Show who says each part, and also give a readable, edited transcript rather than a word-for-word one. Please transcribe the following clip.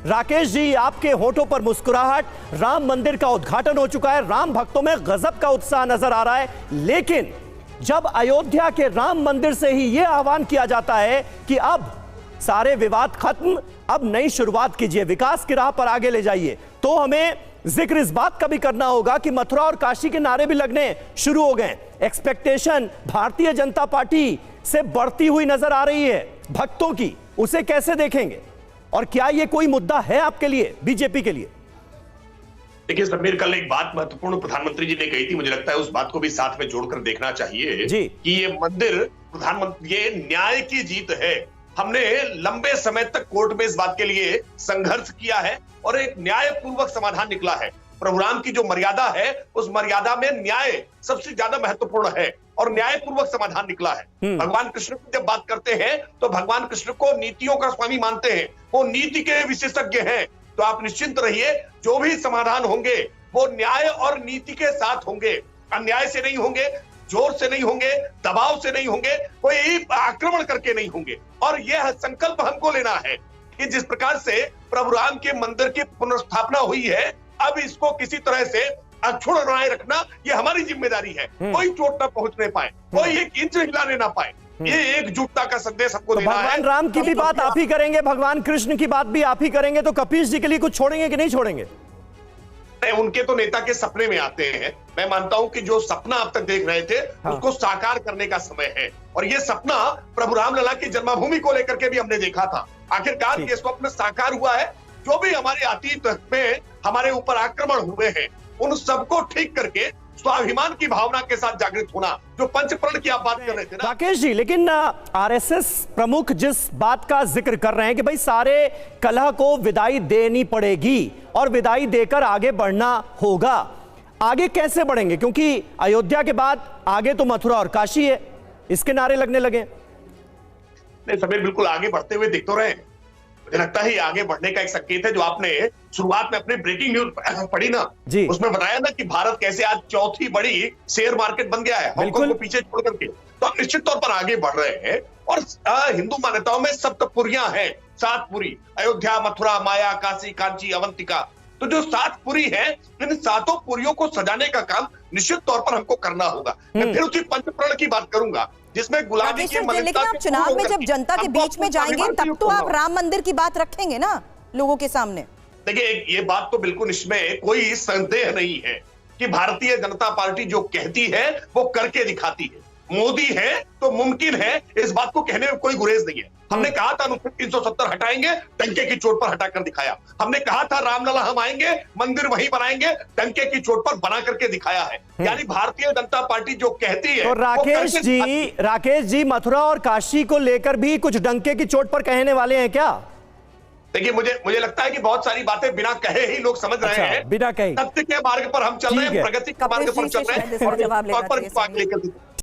Speaker 1: राकेश जी, आपके होठों पर मुस्कुराहट, राम मंदिर का उद्घाटन हो चुका है, राम भक्तों में गजब का उत्साह नजर आ रहा है, लेकिन जब अयोध्या के राम मंदिर से ही यह आह्वान किया जाता है कि अब सारे विवाद खत्म, अब नई शुरुआत कीजिए, विकास की राह पर आगे ले जाइए, तो हमें जिक्र इस बात का भी करना होगा कि मथुरा और काशी के नारे भी लगने शुरू हो गए। एक्सपेक्टेशन भारतीय जनता पार्टी से बढ़ती हुई नजर आ रही है भक्तों की, उसे कैसे देखेंगे और क्या यह कोई मुद्दा है आपके लिए, बीजेपी के लिए?
Speaker 2: देखिए समीर, कल एक बात महत्वपूर्ण प्रधानमंत्री जी ने कही थी, मुझे लगता है उस बात को भी साथ में जोड़कर देखना चाहिए कि ये मंदिर प्रधानमंत्री, ये न्याय की जीत है। हमने लंबे समय तक कोर्ट में इस बात के लिए संघर्ष किया है और एक न्यायपूर्वक समाधान निकला है। प्रभु राम की जो मर्यादा है, उस मर्यादा में न्याय सबसे ज्यादा महत्वपूर्ण है और न्यायपूर्वक समाधान निकला है। भगवान कृष्ण की जब बात करते हैं तो भगवान कृष्ण को नीतियों का स्वामी मानते हैं, वो नीति के विशेषज्ञ हैं। तो आप निश्चिंत रहिए, जो भी समाधान होंगे वो न्याय और नीति के साथ होंगे, अन्याय से नहीं होंगे, जोर से नहीं होंगे, दबाव से नहीं होंगे, कोई आक्रमण करके नहीं होंगे। और यह संकल्प हमको लेना है कि जिस प्रकार से प्रभु राम के मंदिर की पुनर्स्थापना हुई है, अब इसको किसी तरह से अक्षुण्ण बनाए रखना ये हमारी जिम्मेदारी है। कोई चोट ना पहुंचने पाए, कोई एक इंच हिलाने ना पाए, ये एकजुटता का संदेश हमको देना है।
Speaker 1: भगवान राम की भी बात आप ही करेंगे, भगवान कृष्ण की बात भी आप ही करेंगे, तो कपीश जी के लिए कुछ छोड़ेंगे कि नहीं छोड़ेंगे?
Speaker 2: उनके तो नेता के सपने में आते हैं। मैं मानता हूं कि जो सपना अब तक देख रहे थे उसको साकार करने का समय है, और ये सपना प्रभु रामलला की जन्मभूमि को लेकर के भी हमने देखा था। आखिरकार ये स्वप्न साकार हुआ है। जो भी हमारे अतीत में हमारे ऊपर आक्रमण हुए हैं, उन सबको ठीक करके स्वाभिमान की भावना के साथ जागृत होना, जो पंचप्रण की आप बात कर रहे थे ना
Speaker 1: राकेश जी, लेकिन आरएसएस प्रमुख जिस बात का जिक्र कर रहे हैं कि भाई सारे कलह को विदाई देनी पड़ेगी और विदाई देकर आगे बढ़ना होगा, आगे कैसे बढ़ेंगे? क्योंकि अयोध्या के बाद आगे तो मथुरा और काशी है, इसके नारे लगने लगे।
Speaker 2: नहीं समीर, बिल्कुल आगे बढ़ते हुए दिख तो रहे हैं। मुझे लगता है आगे बढ़ने का एक संकेत है जो आपने शुरुआत में अपनी ब्रेकिंग न्यूज पढ़ी ना, उसमें बताया ना कि भारत कैसे आज चौथी बड़ी शेयर मार्केट बन गया है हांगकांग को पीछे छोड़ करके। तो हम निश्चित तौर पर आगे बढ़ रहे हैं। और हिंदू मान्यताओं में सप्तपुरियां हैं, 7 पुरी, अयोध्या, मथुरा, माया, काशी, कांची, अवंतिका। तो जो 7 पुरी है, इन 7 पुरियों को सजाने का काम निश्चित तौर पर हमको करना होगा। मैं फिर उसी पंचप्रण की बात करूंगा जिसमें गुलाबी की
Speaker 3: लेकिन आप चुनाव में जब जनता के बीच में जाएंगे तब तो आप राम मंदिर की बात रखेंगे ना लोगों के सामने।
Speaker 2: देखिए ये बात तो बिल्कुल, इसमें कोई संदेह नहीं है कि भारतीय जनता पार्टी जो कहती है वो करके दिखाती है। मोदी है तो मुमकिन है, इस बात को कहने में कोई गुरेज नहीं है। हमने कहा था अनुच्छेद 370 हटाएंगे, डंके की चोट पर हटाकर दिखाया। हमने कहा था रामलला हम आएंगे, मंदिर वहीं बनाएंगे, डंके की चोट पर बना करके दिखाया है। यानी भारतीय जनता पार्टी जो कहती है।
Speaker 1: तो राकेश जी, मथुरा और काशी को लेकर भी कुछ डंके की चोट पर कहने वाले हैं क्या?
Speaker 2: देखिए मुझे लगता है कि बहुत सारी बातें बिना कहे ही लोग समझ रहे हैं।
Speaker 1: बिना कहे
Speaker 2: सत्य के मार्ग पर हम चल रहे हैं, प्रगति के मार्ग पर चल रहे हैं।